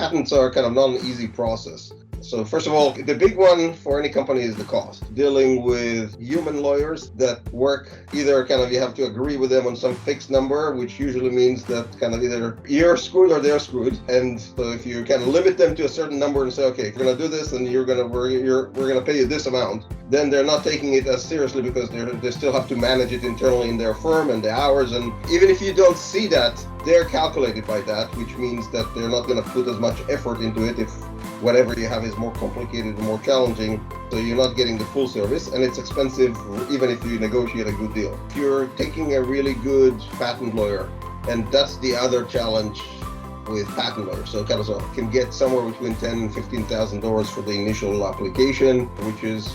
patents are kind of not an easy process. So first of all, the big one for any company is the cost. Dealing with human lawyers that work either kind of you have to agree with them on some fixed number, which usually means that kind of either you're screwed or they're screwed. And so if you kind of limit them to a certain number and say, okay, if you're going to do this and we're going to pay you this amount, then they're not taking it as seriously because they still have to manage it internally in their firm and the hours. And even if you don't see that, they're calculated by that, which means that they're not going to put as much effort into it if whatever you have is more complicated and more challenging, so you're not getting the full service, and it's expensive even if you negotiate a good deal. If you're taking a really good patent lawyer, and that's the other challenge with patent lawyers, so kind of can get somewhere between $10,000 and $15,000 for the initial application, which is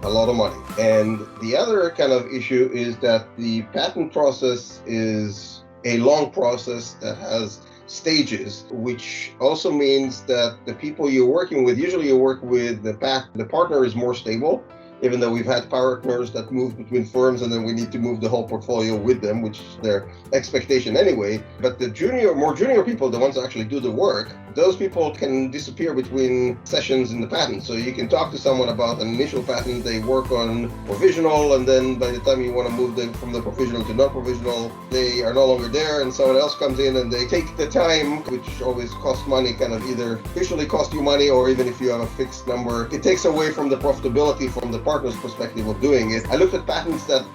a lot of money. And the other kind of issue is that the patent process is a long process that has stages, which also means that the people you're working with, usually you work with the partner is more stable, even though we've had partners that move between firms and then we need to move the whole portfolio with them, which is their expectation anyway. But the more junior people, the ones that actually do the work, those people can disappear between sessions in the patent. So you can talk to someone about an initial patent, they work on provisional, and then by the time you want to move them from the provisional to non-provisional, they are no longer there, and someone else comes in and they take the time, which always costs money, kind of either officially cost you money, or even if you have a fixed number, it takes away from the profitability from the partner's perspective of doing it. I looked at patents that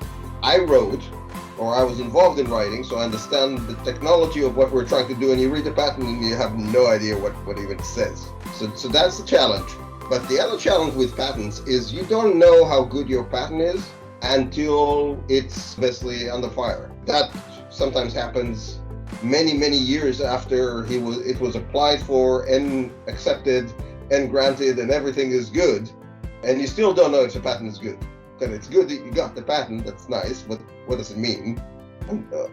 I wrote, or I was involved in writing, so I understand the technology of what we're trying to do, and you read the patent and you have no idea what even it says. So that's the challenge. But the other challenge with patents is you don't know how good your patent is until it's basically under fire. That sometimes happens many years after it was applied for and accepted and granted and everything is good, and you still don't know if the patent is good. And it's good that you got the patent, that's nice, but what does it mean?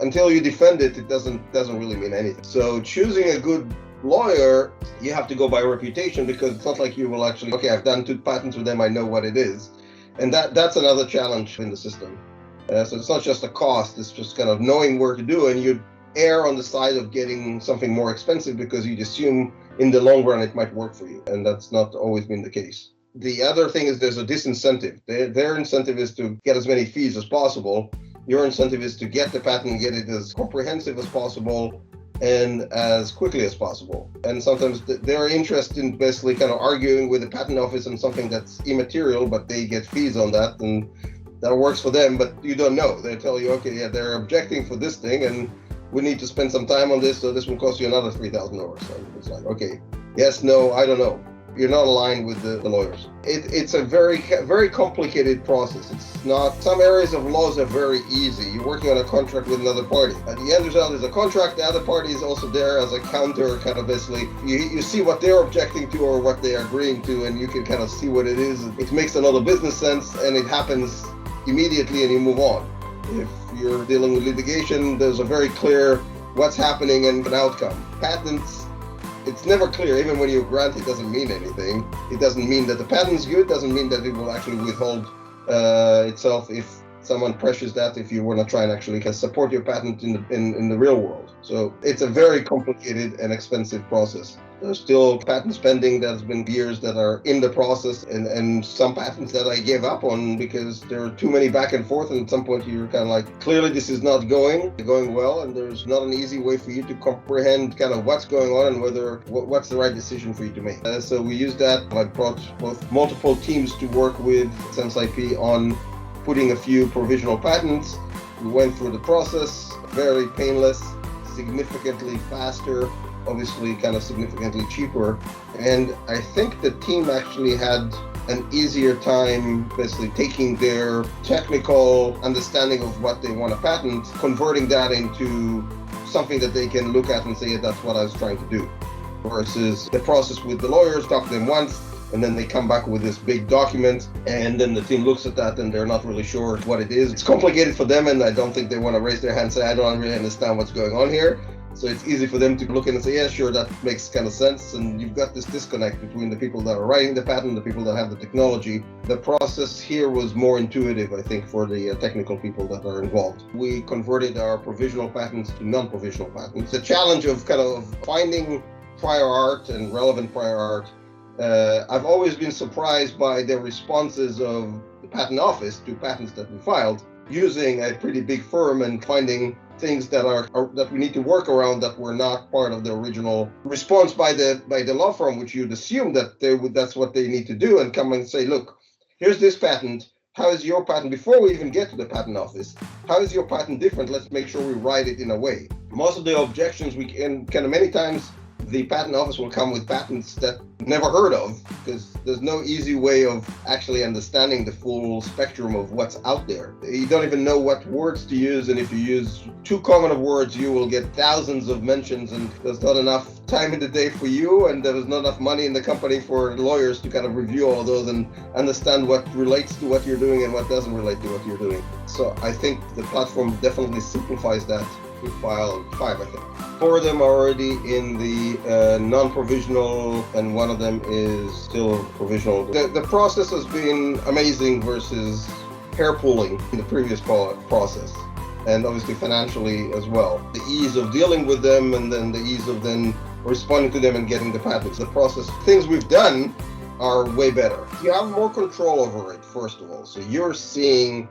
Until you defend it, it doesn't really mean anything. So choosing a good lawyer, you have to go by reputation, because it's not like you will actually, okay, I've done 2 patents with them, I know what it is. And that's another challenge in the system. So it's not just a cost, it's just kind of knowing where to do, and you err on the side of getting something more expensive because you assume in the long run it might work for you, and that's not always been the case. The other thing is there's a disincentive. Their incentive is to get as many fees as possible. Your incentive is to get the patent and get it as comprehensive as possible and as quickly as possible. And sometimes they're interested in basically kind of arguing with the patent office on something that's immaterial, but they get fees on that, and that works for them, but you don't know. They tell you, okay, yeah, they're objecting for this thing, and we need to spend some time on this, so this will cost you another $3,000. So it's like, okay, yes, no, I don't know. You're not aligned with the lawyers. It's a very complicated process. It's not, some areas of laws are very easy. You're working on a contract with another party. At the end result is a contract, the other party is also there as a counter, kind of basically, you see what they're objecting to or what they are agreeing to, and you can kind of see what it is. It makes a lot of business sense, and it happens immediately, and you move on. If you're dealing with litigation, there's a very clear what's happening and an outcome. Patents, it's never clear. Even when you grant, it doesn't mean anything. It doesn't mean that the patent's good, doesn't mean that it will actually withhold itself if someone pressures that, if you want to try and actually support your patent in the real world. So it's a very complicated and expensive process. There's still patents pending that's been years that are in the process, and some patents that I gave up on because there are too many back and forth, and at some point you're kind of like, clearly this is not going well, and there's not an easy way for you to comprehend kind of what's going on and what's the right decision for you to make. So we used that. I brought both multiple teams to work with senseIP on putting a few provisional patents. We went through the process, very painless, significantly faster, obviously kind of significantly cheaper. And I think the team actually had an easier time basically taking their technical understanding of what they want to patent, converting that into something that they can look at and say, yeah, that's what I was trying to do. Versus the process with the lawyers, talk to them once, and then they come back with this big document, and then the team looks at that and they're not really sure what it is. It's complicated for them, and I don't think they want to raise their hand and say, I don't really understand what's going on here. So it's easy for them to look in and say, yeah, sure, that makes kind of sense. And you've got this disconnect between the people that are writing the patent, the people that have the technology. The process here was more intuitive, I think, for the technical people that are involved. We converted our provisional patents to non-provisional patents. The challenge of kind of finding prior art and relevant prior art, I've always been surprised by the responses of the patent office to patents that we filed using a pretty big firm and finding things that are that we need to work around that were not part of the original response by the law firm, which you'd assume that that's what they need to do, and come and say, look, here's this patent. How is your patent, before we even get to the patent office, how is your patent different? Let's make sure we write it in a way. Most of the objections we can many times the patent office will come with patents that never heard of, because there's no easy way of actually understanding the full spectrum of what's out there. You don't even know what words to use, and if you use too common of words, you will get thousands of mentions, and there's not enough time in the day for you, and there is not enough money in the company for lawyers to kind of review all of those and understand what relates to what you're doing and what doesn't relate to what you're doing. So I think the platform definitely simplifies that. We filed 5, I think. 4 of them are already in the non-provisional, and 1 of them is still provisional. The process has been amazing versus hair pulling in the previous process, and obviously financially as well. The ease of dealing with them, and then the ease of then responding to them and getting the patents. The process, things we've done are way better. You have more control over it, first of all. So you're seeing,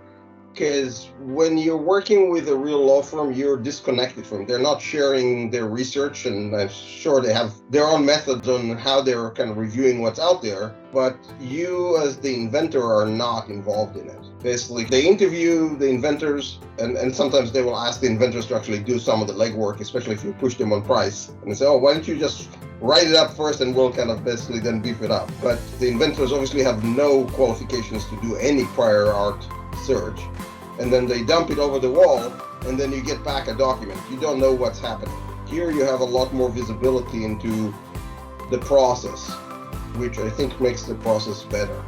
because when you're working with a real law firm, you're disconnected from it. They're not sharing their research, and I'm sure they have their own methods on how they're kind of reviewing what's out there, but you as the inventor are not involved in it. Basically, they interview the inventors, and sometimes they will ask the inventors to actually do some of the legwork, especially if you push them on price. And they say, oh, why don't you just write it up first, and we'll kind of basically then beef it up. But the inventors obviously have no qualifications to do any prior art search, and then they dump it over the wall, and then you get back a document. You don't know what's happening. Here you have a lot more visibility into the process, which I think makes the process better.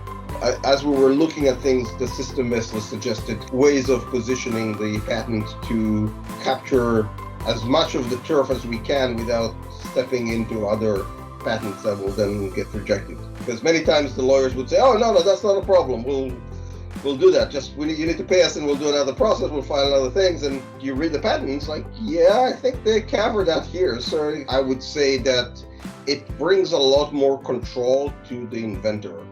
As we were looking at things, the system basically suggested ways of positioning the patent to capture as much of the turf as we can without stepping into other patents that will then get rejected. Because many times the lawyers would say, oh, no, that's not a problem. We'll do that. Just you need to pay us, and we'll do another process. We'll file other things. And you read the patent, it's like, yeah, I think they covered that here. So I would say that it brings a lot more control to the inventor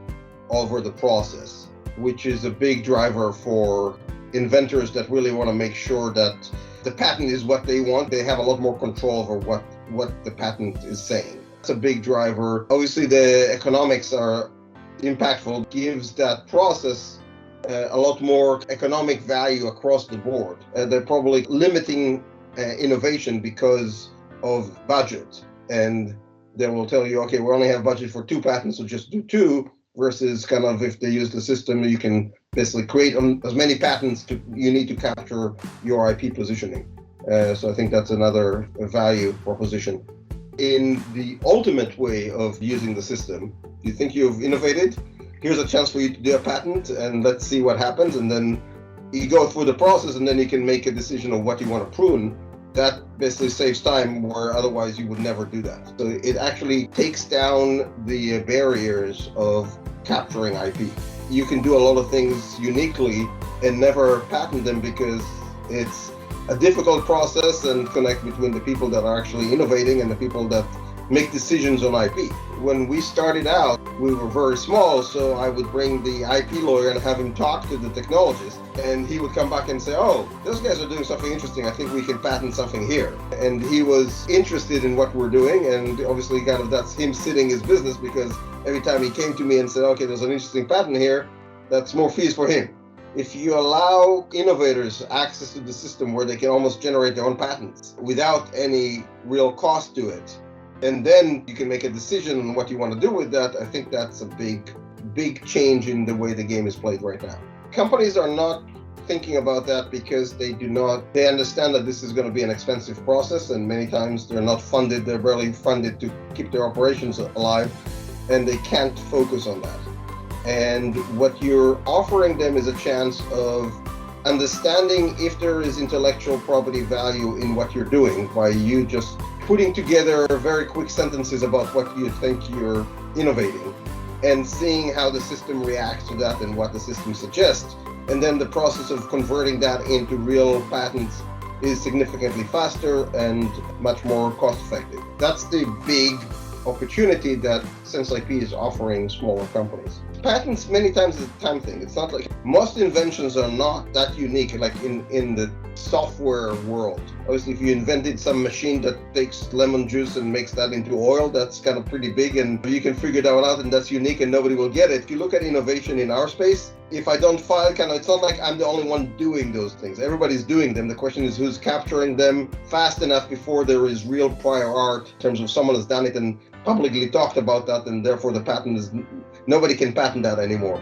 over the process, which is a big driver for inventors that really want to make sure that the patent is what they want. They have a lot more control over what the patent is saying. It's a big driver. Obviously, the economics are impactful, gives that process a lot more economic value across the board. They're probably limiting innovation because of budget, and they will tell you, okay, we only have budget for 2 patents, so just do 2, versus kind of if they use the system, you can basically create as many patents you need to capture your IP positioning. So I think that's another value proposition. In the ultimate way of using the system, you think you've innovated, here's a chance for you to do a patent, and let's see what happens. And then you go through the process, and then you can make a decision of what you want to prune. That basically saves time, where otherwise you would never do that. So it actually takes down the barriers of capturing IP. You can do a lot of things uniquely and never patent them, because it's a difficult process and connect between the people that are actually innovating and the people that make decisions on IP. When we started out, we were very small, so I would bring the IP lawyer and have him talk to the technologist, and he would come back and say, oh, those guys are doing something interesting. I think we can patent something here. And he was interested in what we're doing, and obviously kind of that's him sitting his business, because every time he came to me and said, okay, there's an interesting patent here, that's more fees for him. If you allow innovators access to the system where they can almost generate their own patents without any real cost to it, and then you can make a decision on what you want to do with that, I think that's a big change in the way the game is played right now. Companies are not thinking about that because they understand that this is going to be an expensive process, and many times they're not funded, they're barely funded to keep their operations alive, and they can't focus on that. And what you're offering them is a chance of understanding if there is intellectual property value in what you're doing by you just putting together very quick sentences about what you think you're innovating, and seeing how the system reacts to that and what the system suggests. And then the process of converting that into real patents is significantly faster and much more cost effective. That's the big opportunity that senseIP is offering smaller companies. Patents many times is a time thing. It's not like most inventions are not that unique like in the software world. Obviously, if you invented some machine that takes lemon juice and makes that into oil, that's kind of pretty big and you can figure that out and that's unique and nobody will get it. If you look at innovation in our space, if I don't file, it's not like I'm the only one doing those things. Everybody's doing them. The question is who's capturing them fast enough before there is real prior art in terms of someone has done it and publicly talked about that, and therefore the patent is, nobody can patent that anymore.